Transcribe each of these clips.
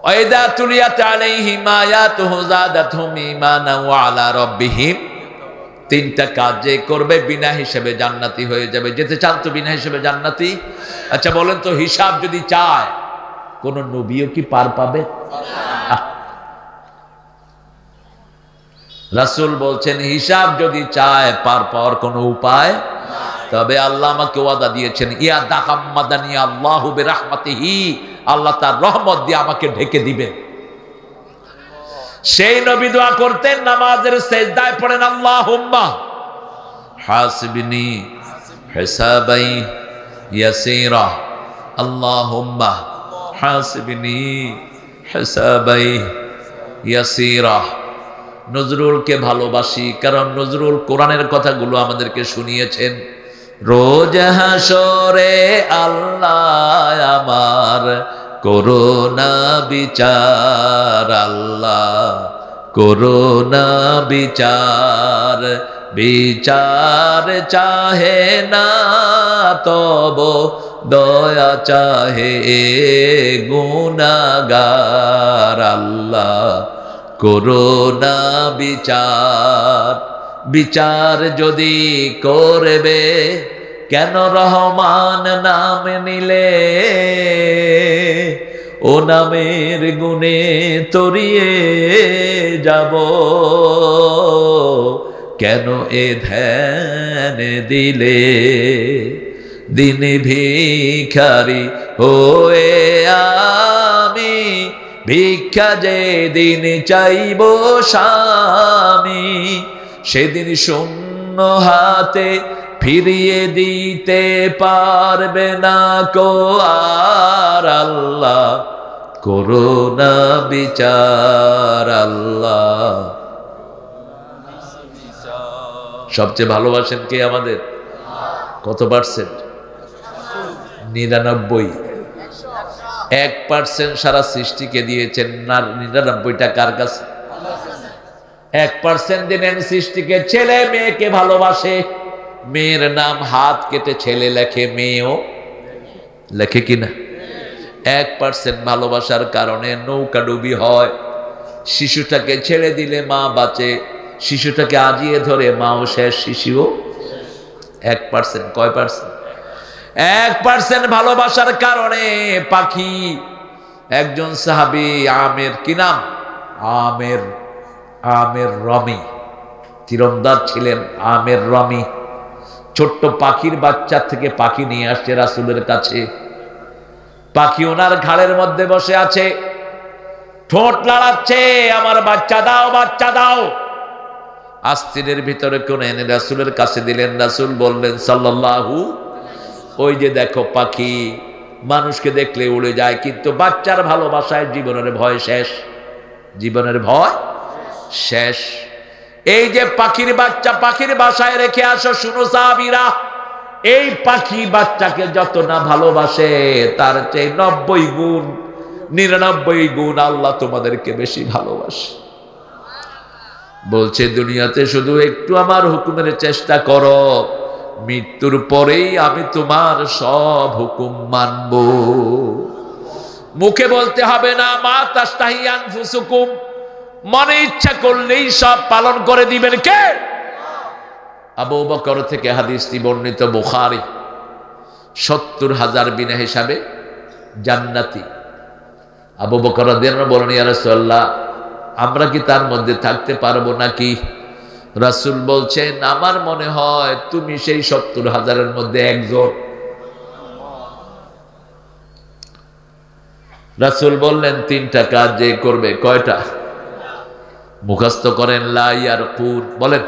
ওয়াইদা তুলিয়াত আলাইহিম আয়াতুহু যাদাতহুম ঈমানান ওয়া আলা রাব্বিহিম। তিনটা কাজ যে করবে বিনা হিসেবে জান্নাতি হয়ে যাবে। যেতে চান তো বিনা হিসেবে জান্নাতি? আচ্ছা বলেন তো, হিসাব যদি চায় কোন নবীও কি পার পাবে? রাসূল বলছেন হিসাব যদি চায় পার পাওয়ার কোনো উপায়, তবে আল্লাহ আমাকে ওয়াদা দিয়েছেন, ইয়া দাকাম্মাদানি আল্লাহু বিরাহমাতিহি, আল্লাহ তার রহমত দিয়ে আমাকে ঢেকে দিবেন। সেই নবী দোয়া করতেন নামাজের সিজদায় পড়েন, আল্লাহুম্মা হাসিবনি হিসাবাই ইয়াসীরা, আল্লাহুম্মা হাসিবনি হিসাবাই ইয়াসীরা। নজরুলকে ভালোবাসি, কারণ নজরুল কোরআনের কথাগুলো আমাদেরকে শুনিয়েছেন। রোজ হাসরে আল্লাহ আমার করোনা বিচার, আল্লাহ করোনা বিচার, বিচার চাহে না তব দয়া চাহে গুনাহগার, আল্লাহ করোনা বিচার। বিচার যদি করবে কেন রহমান নাম নিলে, ও নামের গুণে তরিয়ে যাব, কেন এ ধ্যান দিলে। দিন ভিখারি হয়ে আমি ভিক্ষা যে দিন চাইব স্বামী, সেদিন শূন্য হাতে ফিরিয়ে দিতে পারবে না কো আর, আল্লাহ করোনা বিচার, আল্লাহ। সবচেয়ে ভালোবাসেন কে আমাদের? কত পার্সেন্ট? 99। 1% সারা সৃষ্টিকে দিয়েছেন, না 99টা কার কাছে? 1% দিলেন সৃষ্টিকে। ছেলে মেয়েকে ভালোবাসে, মেয়ের নাম হাত কেটে ছেলে লেখে, মেয়েও লেখে কিনা? 1% ভালোবাসার কারণে নৌকা ডুবি হয়। শিশুটাকে ছেড়ে দিলে মা বাঁচে, শিশুটাকে আজিয়ে ধরে মাও শেষ, শিশুও 1%। কয় পার্সেন্ট? 1% ভালোবাসার কারণে পাখি। একজন সাহাবী আমের, কি নাম? আমের রমি, তীরন্দাজ ছিলেন আমের রমি। ছোট্ট পাখির বাচ্চা থেকে পাখি নিয়ে আসছে রাসূলের কাছে। পাখি ওনার ঘাড়ের মধ্যে বসে আছে, ঠোঁট লাড়াচ্ছে, আমার বাচ্চা দাও, বাচ্চা দাও। আস্তিনের ভিতরে কোন এনে রাসূলের কাছে দিলেন। রাসূল বললেন সাল্লাল্লাহু, ওই যে দেখো পাখি মানুষকে দেখলে উড়ে যায়, কিন্তু বাচ্চার ভালোবাসায় জীবনের ভয় শেষ, জীবনের ভয় শেষ। এই যে পাখির বাচ্চা পাখির বাসায় রেখে আসো, শুনো সাহাবীরা, এই পাখি বাচ্চাকে যত না ভালোবাসে তার চেয়ে 90 গুণ 99 গুণ আল্লাহ তোমাদেরকে বেশি ভালোবাসে। বলছে দুনিয়াতে শুধু একটু আমার হুকুমের চেষ্টা করো, মৃত্যুর পরেই আমি তোমার সব হুকুম মানব। মুখে বলতে হবে না, মা তাস্তাহি আনফুসুকুম, মনে ইচ্ছা করলেই সব পালন করে দিবেন কে? আবু বকর থেকে হাদিসটি বর্ণিত, বুখারী। 70,000 বিনা হিসাবে জান্নাতি। আবু বকর রাদিয়াল্লাহু আনহু বলেন, ইয়া রাসূলুল্লাহ, আমরা কি তার মধ্যে থাকতে পারবো নাকি? রাসূল বলছেন, আমার মনে হয় তুমি সেই 70,000-এর মধ্যে একজন। রাসূল বললেন 3টা কাজ যে করবে। কয়টা? মুখস্থ করেন, লা ইয়ারকুন, বলেন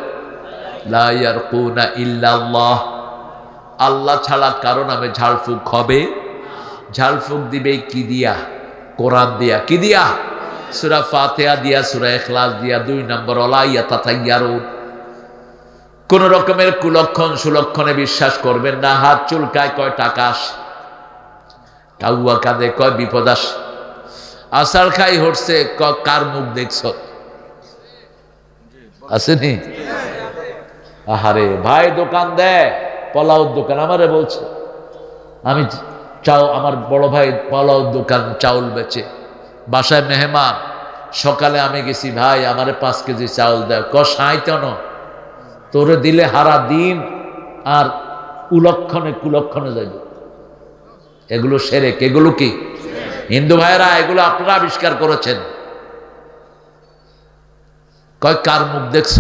লা ইয়ারকুনা ইল্লাল্লাহ, আল্লাহ ছাড়া কারো নামে ঝাড়ফুঁক হবে। ঝাড়ফুঁক দিবে কি দিয়া? কোরআন দিয়া। কি দিয়া? সূরা ফাতিহা দিয়া, সূরা ইখলাস দিয়া। 2 নম্বর, ওয়ালা ইয়াতাতায়্যারুন, কোন রকমের কুলক্ষণ সুলক্ষণে বিশ্বাস করবেন না। হাত চুলকায় কয় টাকা আসে, কাউয়া কাঁদে কয় বিপদ আসে, আষাঢ় খাই হচ্ছে কার মুখ দেখছ, আসেনি? আহারে ভাই দোকান দেয়, পোলাওর দোকান, আমারে বলছে, আমি আমার বড় ভাই পোলাওর দোকান, চাউল বেচে, বাসায় মেহমান, সকালে আমি গেছি, ভাই আমারে 5 কেজি চাউল দেয়। সাঁইতন তোরে দিলে হারা দিন আর কুলক্ষণে কুলক্ষণে যাবে। এগুলো শিরক, এগুলো কি? হিন্দু ভাইরা এগুলো আপনারা আবিষ্কার করেছেন। কয় কার মুখ দেখছ?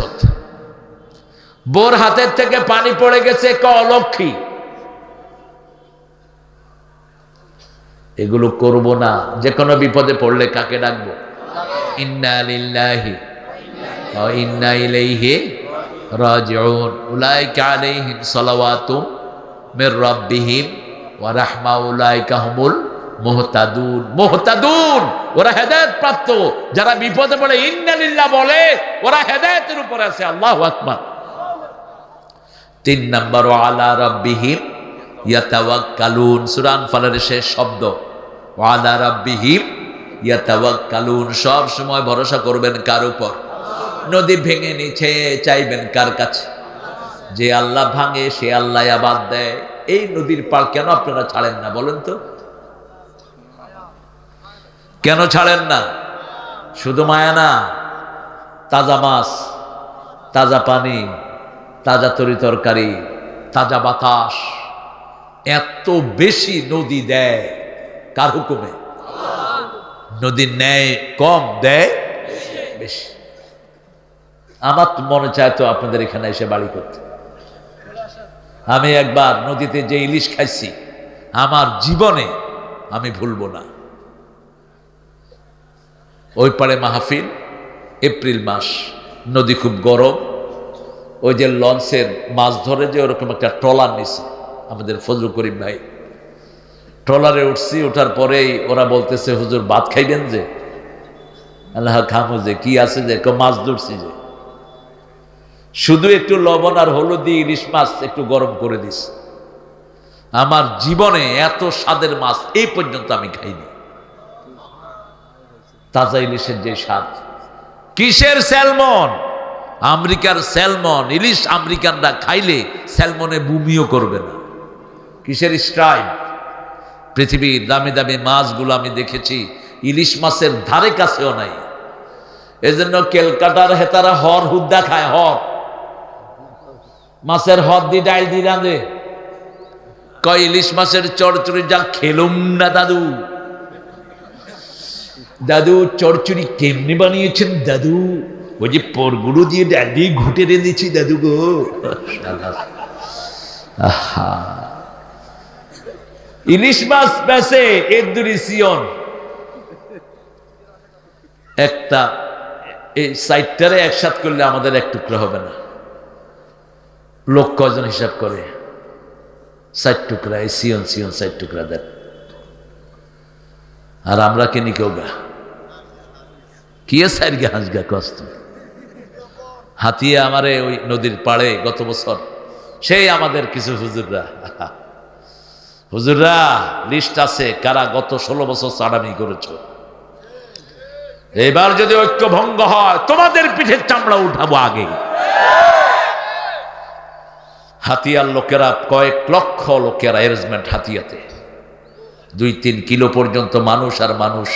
বোর হাতের থেকে পানি পড়ে গেছে, অলক্ষী। এগুলো করব না। যে কোনো বিপদে পড়লে কাকে ডাকবো? ইন্না লিল্লাহি ওয়া ইন্না ইলাইহি রাজিউন। উলাইকা আলাইহিম সালাওয়াতুম মির রাব্বিহিম ওয়া রাহমা, উলাইকা হুমুল মুহতাদুন। মুহতাদুন ওরা হেদায়েত প্রাপ্ত। যারা বিপদে পড়ে ইন্না লিল্লাহ বলে, ওরা হেদায়েতের উপর আছে। আল্লাহু আকবার। 3 নম্বর, আলা রাব্বিহিম ইয়াতাওয়াক্কালুন। সূরা আনফালের শেষ শব্দ আলা রাব্বিহিম ইয়াতাওয়াক্কালুন। সব সময় ভরসা করবেন কার উপর? নদী ভেঙে নিচে চাইবেন কার কাছে? যে আল্লাহ ভাঙে সে আল্লাহ আবাদ দেয়। এই নদীর পার কেন আপনারা ছাড়েন না বলেন তো? কেন ছাড়েন না? শুধু মায়া না, তাজা মাছ, তাজা পানি, তাজা তরি তরকারি, তাজা বাতাস, এত বেশি নদী দেয় কার হুকুমে? নদীর ন্যায় কম দেয় বেশি। আমার মনে চায় তো আপনাদের এখানে এসে বাড়ি করতে। আমি একবার নদীতে যে ইলিশ খাইছি আমার জীবনে আমি ভুলবো না। ওই পারে মাহফিল, এপ্রিল মাস, নদী খুব গরম। ওই যে লঞ্চের মাছ ধরে যে ওরকম একটা ট্রলার নিছে আমাদের ফজলুল করিম ভাই, ট্রলারে উঠছি। ওঠার পরেই ওরা বলতেছে, হুজুর ভাত খাইবেন? যে আল্লাহ খামো। যে কি আছে? যে মাছ ধরছি, যে শুধু একটু লবণ আর হলুদ দিয়ে ইলিশ মাছ একটু গরম করে দিস। আমার জীবনে এত স্বাদের মাছ এই পর্যন্ত আমি খাইনি। তাজা ইলিশের যে স্বাদ। কিসের স্যালমন? আমেরিকার স্যালমন। ইলিশ আমেরিকানরা খাইলে স্যালমনে বুমিও করবে না। কিসের স্ট্রাইপ? পৃথিবীর দামি দামি মাছগুলো আমি দেখেছি, ইলিশ মাছের ধারে কাছেও নাই। এজন্য কেলকাটার হেতারা হর হুদ্দা খায়। হর মাছের হর দিয়ে ডাইল দিয়ে রাঁধে। কয় ইলিশ মাছের চড়চড়ি যা খেলুম না দাদু। দাদু চড়চড়ি কেমনি বানিয়েছেন দাদু? ওই যে পরগুলো দিয়ে ডাল দিয়ে ঘুটে রেঁধেছি দাদু গো। আহা, ইলিশ মাছ বেছে এদুরি সিয়ন একটা। এই সাইডটারে একসাথ করলে আমাদের এক টুকরা হবে না। লোক কয়জন হিসাব করে? 4 টুকরা। এই সিয়ন সিয়ন 4 টুকরা দেন। আর আমরা কিনি কেউ গা কি সাইড গা হাঁস গা কষ্ট হাতিয়ে আমারে ওই নদীর পাড়ে গত বছর সেই আমাদের কিছু হুজুররা লিস্ট আছে কারা গত 16 বছর চাড়ামি করেছ। এবার যদি ঐক্য ভঙ্গ হয় তোমাদের পিঠের চামড়া উঠাবো আগে। হাতিয়ার লোকেরা কয়েক লক্ষ লোকেরা অ্যারেঞ্জমেন্ট হাতিয়াতে 2-3 কিলো পর্যন্ত মানুষ আর মানুষ।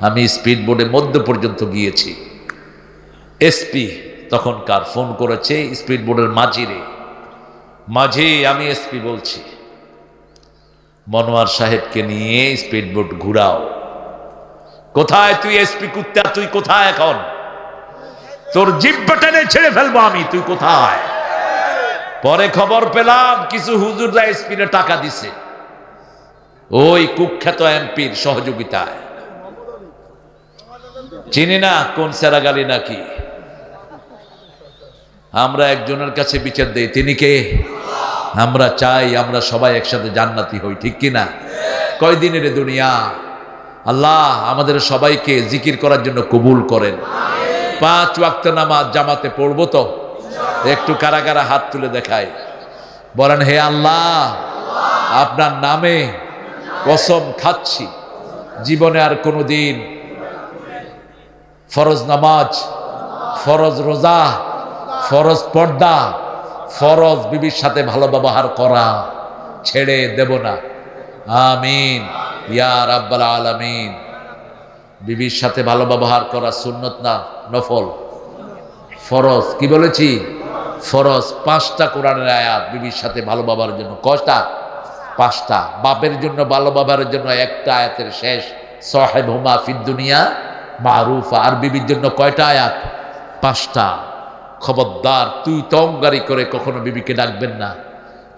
আমি স্পিড বোর্ডে মধ্য পর্যন্ত গিয়েছি। এসপি তখনকার ফোন করেছে স্পিড বোর্ডের মাঝিরে, মাঝি আমি এসপি বলছি, মনোয়ার সাহেবকে নিয়ে স্পিড বোট ঘুরাও। কোথায় তুই এসপি কুত্তা? তুই কোথায় এখন? তোর জিহ্বা টেনে ছেড়ে ফেলবো আমি। তুই কোথায়? পরে খবর পেলাম কিছু হুজুররা এসপিরে টাকা দিছে ওই কুখ্যাত এমপির সহযোগিতায়। চিনি না কোন সেরাগালি নাকি। আমরা একজনের কাছে বিচার দেই, তিনি কে? আমরা চাই আমরা সবাই একসাথে জান্নাতি হই, ঠিক কিনা? কয়দিনের দুনিয়া। আল্লাহ আমাদের সবাইকে জিকির করার জন্য কবুল করেন। 5 ওয়াক্ত নামাজ জামাতে পড়বো তো? একটু কারা কারা হাত তুলে দেখায়, বলেন হে আল্লাহ আপনার নামে কসম খাচ্ছি জীবনে আর কোনোদিন ফরজ নামাজ, ফরজ রোজা, ফরজ পর্দা, ফরজ বিবির সাথে ভালো ব্যবহার করা ছেড়ে দেব না। আমিন ইয়া রাব্বাল আলামিন। বিবির সাথে ভালো ব্যবহার করা সুন্নত না নফল? ফরজ। কি বলেছি? ফরজ। 5টা কোরআনের আয়াত বিবির সাথে ভালো ব্যবহারের জন্য। কয়টা? 5টা। বাপের জন্য ভালো ব্যবহারের জন্য একটা আয়াতের শেষ, সাহিবহুমা ফিদ দুনিয়া মারুফা। আর বিবির জন্য কয়টা আয়াত? 5টা। খবরদার, তুই তঙ্গারি করে কখনো বিবিকে ডাকবেন না,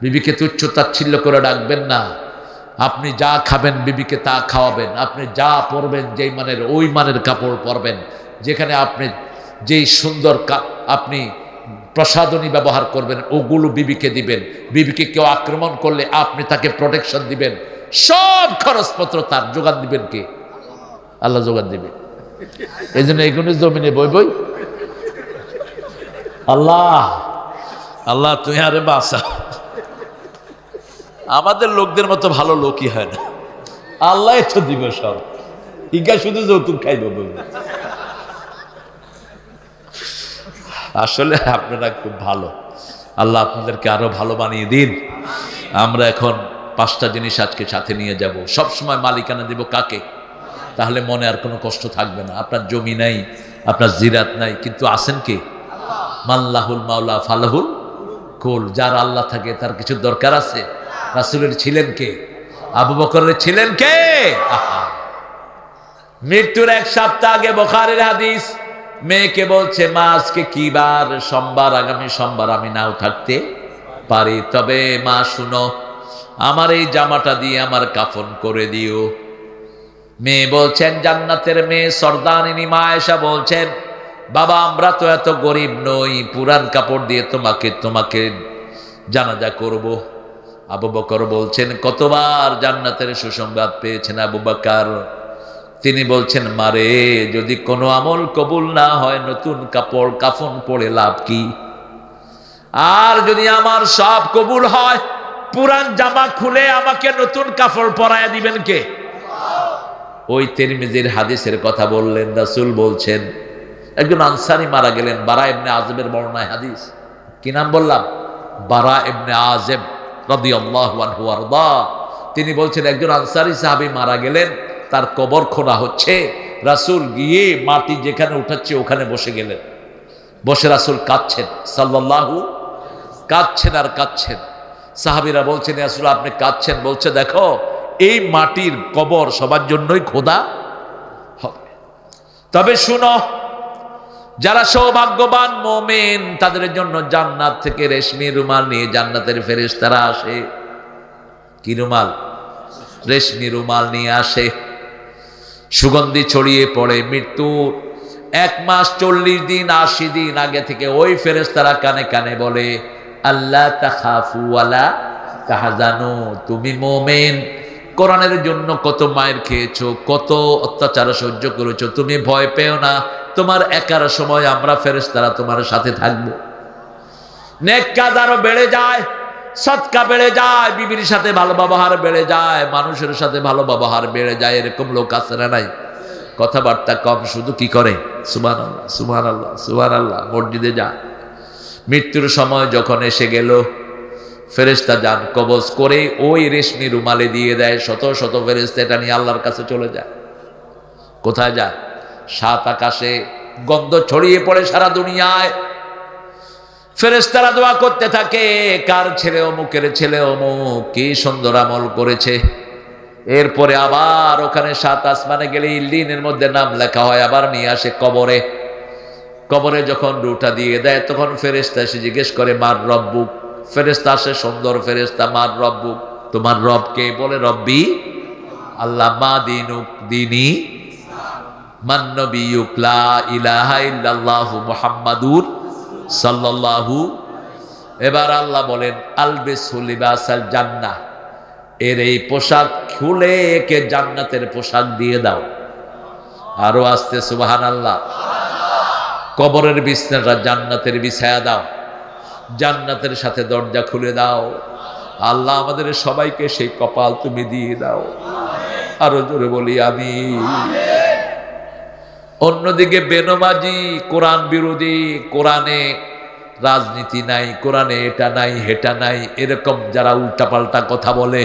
বিবিকে তুচ্ছ তাচ্ছিল্য করে ডাকবেন না। আপনি যা খাবেন বিবিকে তা খাওয়াবেন, আপনি যা পরবেন যেই মানের ওই মানের কাপড় পরবেন, যেখানে আপনি যেই সুন্দর আপনি প্রসাধনী ব্যবহার করবেন ওগুলো বিবিকে দিবেন। বিবিকে কেউ আক্রমণ করলে আপনি তাকে প্রোটেকশন দিবেন। সব খরচপত্র তার যোগান দিবেন কে? আল্লাহ যোগান দিবেন। এই জন্য এইগুলো জমিনে বই বই আল্লাহ আল্লাহ তুই আরে বাসা। আমাদের লোকদের মতো ভালো লোকই হয় না, আল্লাহ তো দিবে সব। ইগা শুধু যৌতুক খাইব বলবে। আসলে আপনারা খুব ভালো, আল্লাহ আপনাদেরকে আরো ভালো বানিয়ে দিন। আমরা এখন 5টা জিনিস আজকে সাথে নিয়ে যাব। সব সময় মালিকানা দিব কাকে? তাহলে মনে আর কোনো কষ্ট থাকবে না। আপনার জমি নাই, আপনার জিরাত নাই, কিন্তু আছেন কে? মাল্লাহুল মাওলা ফালাহুল কুল। যার আল্লাহ থাকে তার কিছু দরকার আছে? রাসূলের ছিলেন কে? আবু বকরের ছিলেন কে? মৃত্যুর 1 সপ্তাহ আগে বুখারীর হাদিস, মেয়েকে বলছে মা আজকে কি বার? সোমবার। আগামী সোমবার আমি নাও থাকতে পারি, তবে মা শুনো, আমার এই জামাটা দিয়ে আমার কাফন করে দিও। মেয়ে বলছেন, জান্নাতের মেয়ে সরদারিনী মা আয়েশা বলছেন, বাবা আমরা তো এত গরিব নই, পুরান কাপড় দিয়ে তোমাকে জানাজা করব। আবু বকর বলছেন, কতবার জান্নাতের সুসংবাদ পেয়েছেন আবু বকর? তিনি বলছেন, মারে যদি কোনো আমল কবুল না হয় নতুন কাপড় কাফন পরে লাভ কি? আর যদি আমার সব কবুল হয় পুরান জামা খুলে আমাকে নতুন কাপড় পরায়া দিবেন কে? ওই তিরমিজির হাদিসের কথা বললেন। রাসূল বলছেন, একজন আনসারী মারা গেলেন, বারা ইবনে আযিবের বর্ণনায় হাদিস। কি নাম বললাম? বারা ইবনে আযিব রাদিয়াল্লাহু আনহু ওয়ারদা। তিনি বলছেন, একজন আনসারী সাহাবী মারা গেলেন, তার কবর খোঁড়া হচ্ছে। রাসূল গিয়ে মাটি যেখানে উঠাচ্ছে ওখানে বসে গেলেন। বসে রাসূল কাঁদছেন, সাল্লাল্লাহু, কাঁদছেন আর কাঁদছেন। সাহাবীরা বলছেন, ইয়া রাসূল আপনি কাঁদছেন? বলছে, দেখো এই মাটির কবর সবার জন্যই খোদা হবে, তবে শুনো, যারা সৌভাগ্যবান মুমিন তাদের জন্য জান্নাত থেকে রেশমি রুমাল নিয়ে জান্নাতের ফেরেশতারা আসে। কি রুমাল? রেশমি রুমাল নিয়ে আসে। সুগন্ধি ছড়িয়ে পড়ে। মৃত্যুর 1 মাস 40 দিন 80 দিন আগে থেকে ওই ফেরেশতারা কানে কানে বলে, আল্লাহ তাখাফু ওয়ালা তাহজানু, তুমি মুমিন, কোরআনের জন্য কত মায়ের খেয়েছো, কত অত্যাচার সহ্য করেছো, তুমি ভয় পেও না, তোমার একার সময় আমরা ফেরেশতারা তোমার সাথে থাকবো। নেক কাজ আরো বেড়ে যায়, সদকা বেড়ে যায়, বিবির সাথে ভালো ব্যবহার বেড়ে যায়, মানুষের সাথে ভালো ব্যবহার বেড়ে যায়। এরকম লোক আছে না নাই? কথাবার্তা কম, শুধু কি করে? সুবহানাল্লাহ সুবহানাল্লাহ সুবহানাল্লাহ। মসজিদে যায়। মৃত্যুর সময় যখন এসে গেল, ফেরেশতা যান কবজ করে ওই রেশমি রুমালে দিয়ে দেয়। শত শত ফেরেশতা এটা নিয়ে আল্লাহর কাছে চলে যায়। কোথায় যায়? 7 আকাশে গন্ধ ছড়িয়ে পড়ে সারা দুনিয়ায়। ফেরেশতারা দোয়া করতে থাকে, কার ছেলে অমুকের ছেলে অমুক কি সুন্দর আমল করেছে। এরপরে আবার ওখানে 7 আসমানে গেলে ইল্লিনের মধ্যে নাম লেখা হয়, আবার নিয়ে আসে কবরে। কবরে যখন রুটা দিয়ে দেয় তখন ফেরেশতা এসে জিজ্ঞেস করে, মার রব্বুক। ফেরেশতা আসে, সুন্দর ফেরেশতা, মার রব্বুক, তোমার রব কে? বলে, রব্বি আল্লাহ। মা দিনুক? দিনী মান নবিয়ুক? লা ইলাহা ইল্লাল্লাহু মুহাম্মাদুর সাল্লাল্লাহু। এবার আল্লাহ বলেন, আলবিসহু লিবাসাল জান্নাহ, এর এই পোশাক খুলে একে জান্নাতের পোশাক দিয়ে দাও। আরো আস্তে সুবহানাল্লাহ। কবরের বিছানাটা জান্নাতের বিছায়া দাও, জান্নাতের সাথে দরজা খুলে দাও। আল্লাহ আমাদের সবাইকে সেই কপাল তুমি দিয়ে দাও। আরো জোরে বলি আমিন। অন্যদিকে বেনমাজি, কোরআন বিরোধী, কোরআনে রাজনীতি নাই, কোরআনে এটা নাই হেটা নাই, এরকম যারা উল্টাপাল্টা কথা বলে,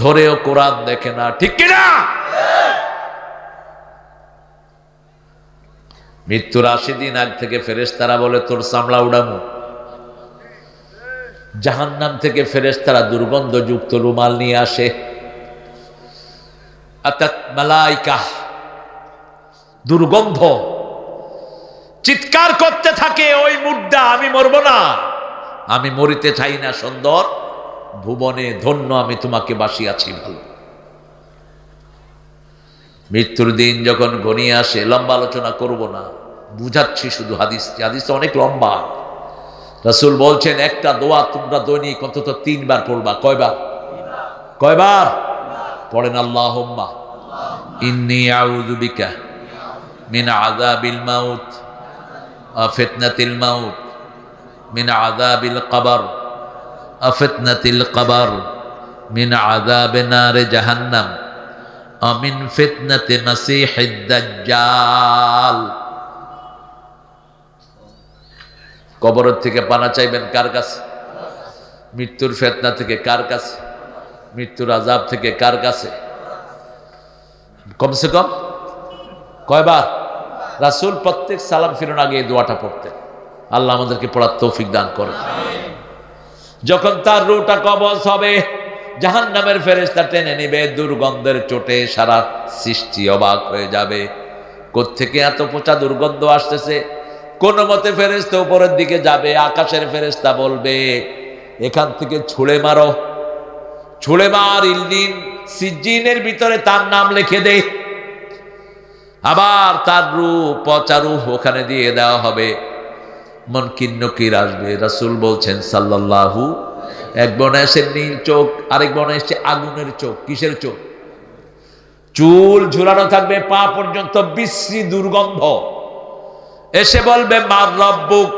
ধরেও কোরআন দেখে না, ঠিক কিনা? মৃত্যুর 80 দিন আগ থেকে ফেরেশতারা বলে তোর চামড়া উড়ামু। জাহান্নাম থেকে ফেরেশতারা দুর্গন্ধযুক্ত রুমাল নিয়ে আসে। আতাত মালাইকা, দুর্গন্ধ, চিৎকার করতে থাকে ওই মুর্দা, আমি মরব না, আমি মরিতে চাই না, সুন্দর ভুবনে ধন্য আমি তোমাকে বাসিয়াছি ভালো। মৃত্যুর দিন যখন ঘনিয়ে আসে, লম্বা আলোচনা করব না, বুঝাচ্ছি শুধু হাদিসটা অনেক লম্বা। রাসূল বলছেন একটা দোয়া তোমরা দৈনিক অন্তত 3 বার পড়বা। কয়বার পড়েন? আল্লাহুম্মা ইন্নী আউযু বিকা মিন আযাবিল মাউত ওয়া ফিতনাতিল মাউত, মিন আযাবিল কবর ওয়া ফিতনাতিল কবর, মিন আযাবি নারে জাহান্নাম ওয়া মিন ফিতনাতি মাসীহিদ দাজ্জাল। কবরের থেকে পানা চাইবেন কার কাছে? মৃত্যুর ফিতনা থেকে কার কাছে? মৃত্যুর আযাব থেকে কার কাছে? কমসে কম কয়বার? রাসূল প্রত্যেক সালাম ফিরানোর আগে এই দোয়াটা পড়তেন। আল্লাহ আমাদেরকে পড়ার তৌফিক দান করেন। যখন তার রূহটা কবজ হবে, জাহান্নামের ফেরেশতা টেনে নেবে, দুর্গন্ধের চোটে সারা সৃষ্টি অবাক হয়ে যাবে। কোত্থেকে এত পচা দুর্গন্ধ আসতেছে? কোন মতে ফেরেশতা উপরের দিকে যাবে, আকাশের ফেরেশতা বলবে এখান থেকে ছুঁড়ে মারো, ছুঁড়ে মার, ইল্লিন সিজ্জিনের ভিতরে তার নাম লিখে দে। আবার তার রূহ, পচা রূহ ওখানে দিয়ে দেওয়া হবে। মুনকির নকির আসবে। রাসূল বলছেন সাল্লাল্লাহু, এক বনে এসে নীল চোখ, আরেক বনে এসে আগুনের চোখ। কিসের চোখ? চুল ঝুলানো থাকবে পা পর্যন্ত, বিশ্রী দুর্গন্ধ। এসে বলবে মার রব্বুক,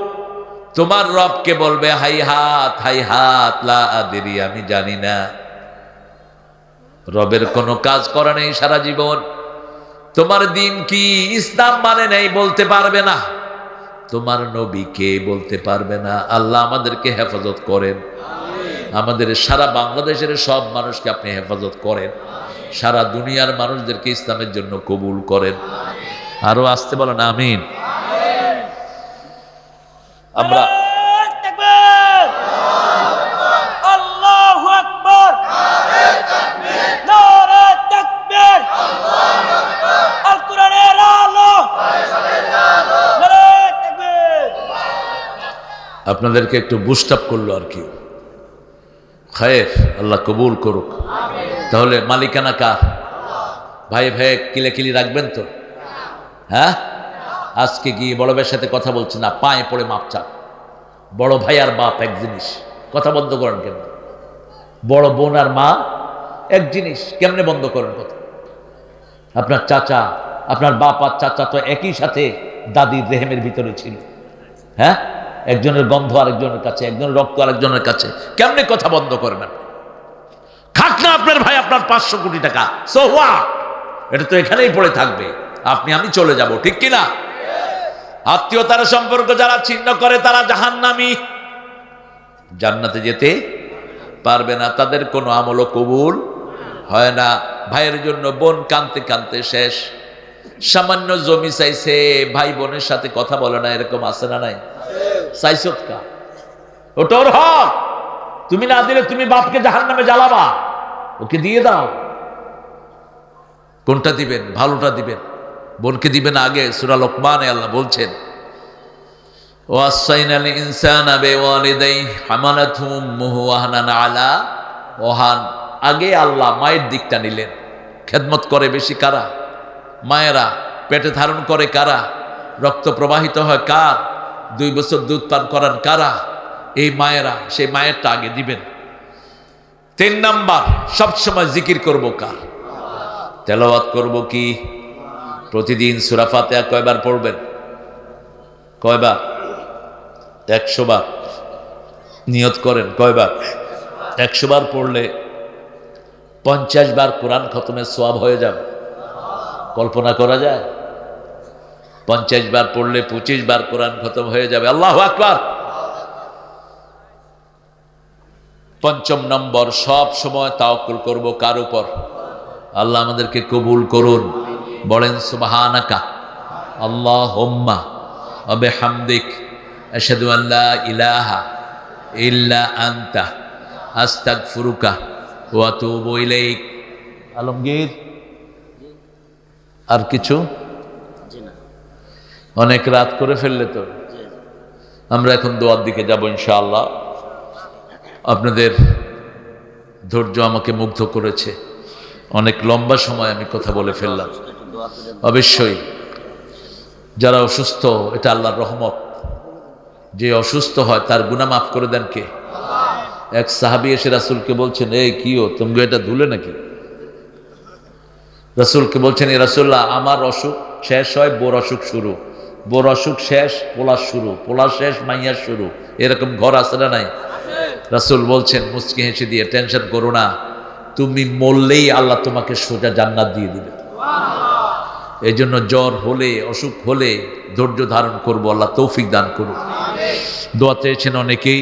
তোমার রবকে বলবে হাইহাত হাইহাত লা আদরি, আমি জানি না। রবের কোনো কাজ করে নেই সারা জীবন, তোমার দিন কি, ইসলাম মানে নেই বলতে পারবে না, তোমার নবী কে বলতে পারবে না। আল্লাহ আমাদেরকে হেফাজত করেন, আমাদের সারা বাংলাদেশের সব মানুষকে আপনি হেফাজত করেন, সারা দুনিয়ার মানুষদেরকে ইসলামের জন্য কবুল করেন। আরো আসতে বলেন আমিন। আমরা আপনাদেরকে একটু বুস্ট আপ করলো আর কি। খায়ের, আল্লাহ কবুল করুক। তাহলে মালিকানা কার? ভাই ভাই কিলাকিলি রাখবেন তো? হ্যাঁ, আজকে গিয়ে বড় ভাইয়ের সাথে কথা বলছে না, পায়ে পড়ে মাপ চাপ। বড় ভাই আর বাপ এক জিনিস, কথা বন্ধ করেন কেন? বড় বোন আর মা এক জিনিস, কেমনে বন্ধ করেন কথা? আপনার চাচা, আপনার বাপ আর চাচা তো একই সাথে দাদির রেহেমের ভিতরে ছিল। হ্যাঁ, একজনের গন্ধ আরেকজনের কাছে, একজনের রক্ত আরেকজনের কাছে, কেমনে কথা বন্ধ করবেন? খাক না আপনার ভাই আপনার 500 কোটি টাকা, সো হোয়াট, এটা তো এখানেই পড়ে থাকবে, আপনি আমি চলে যাব, ঠিক কিনা? আত্মীয়তার সম্পর্ক যারা ছিন্ন করে তারা জাহান্নামী, জান্নাতে যেতে পারবে না, তাদের কোনো আমলও কবুল হয় না। ভাইয়ের জন্য বোন কাঁদতে কাঁদতে শেষ, সামান্য জমি চাইছে, ভাই বোনের সাথে কথা বলে না, এরকম আছে না নাই? চাইছত কা, ওটা ওর হক, তুমি না দিলে তুমি বাপকে জাহান্নামে জ্বালাবা, ওকে দিয়ে দাও। কোনটা দিবেন? ভালোটা দিবেন, বোনকে দিবেন আগে। সূরা লোকমানে আল্লাহ বলছেন ওয়াসাইনাল ইনসানা বিওয়ালিদাইহি হামালাতহু উম্মুহু ওয়াহনান আলা ওয়াহান। আগে আল্লাহ মায়ের দিকটা নিলেন। খেদমত করে বেশি কারা? মায়েরা। পেটে ধারণ করে কারা? রক্ত প্রবাহিত হয় কার? 2 বছর দুধ পান করান কারা? এই মায়েরা। সেই মায়েরটা আগে দিবেন। 3 নাম্বার, সবসময় জিকির করব কার? তেলাওয়াত করব কি? প্রতিদিন সূরা ফাতিহা কয়বার পড়বেন? কয়বার? 100 বার। নিয়ত করেন কয়বার? 100 বার পড়লে 50 বার কোরআন খতমের সওয়াব হয়ে যাবে। কল্পনা করা যায়? 50 বার পড়লে 25 বার কোরআন খতম হয়ে যাবে। আল্লাহু আকবার। 5 নম্বর, সব সময় তাওয়াক্কুল করব কার উপর? আল্লাহ আমাদেরকে কবুল করুন, বলেন সুবহানাকা। আল্লাহুম্মা ওয়া বিহামদিক আশহাদু আন লা ইলাহা ইল্লা আনতা আস্তাগফিরুকা ওয়া আতুবু ইলাইক। আলমগীর, আর কিছু? অনেক রাত করে ফেললে তো। আমরা এখন দোয়ার দিকে যাব ইনশাআল্লাহ। আপনাদের ধৈর্য আমাকে মুগ্ধ করেছে। অনেক লম্বা সময় আমি কথা বলে ফেললাম। অবশ্যই যারা অসুস্থ, এটা আল্লাহর রহমত। যে অসুস্থ হয় তার গুনাহ মাফ করে দেন কে? এক সাহাবী এসে রাসূলকে বলছেন, এই কিও তুমি এটা ধুলে নাকি? রাসূলকে বলছেন, এ রাসূলুল্লাহ, আমার অসুখ শেষ হয় বোর অসুখ শুরু, বোর অসুখ শেষ পোলার শুরু, পোলার শেষ মাইয়ার শুরু। এরকম ঘর আছে না নাই? রাসূল বলছেন মুচকি হেসে দিয়ে, টেনশন করো না, তুমি মরলেই আল্লাহ তোমাকে সোজা জান্নাত দিয়ে দিবে। এই জন্য জ্বর হলে, অসুখ হলে ধৈর্য ধারণ করবো। আল্লাহ তৌফিক দান করুন। দোয়া চেয়েছেন অনেকেই।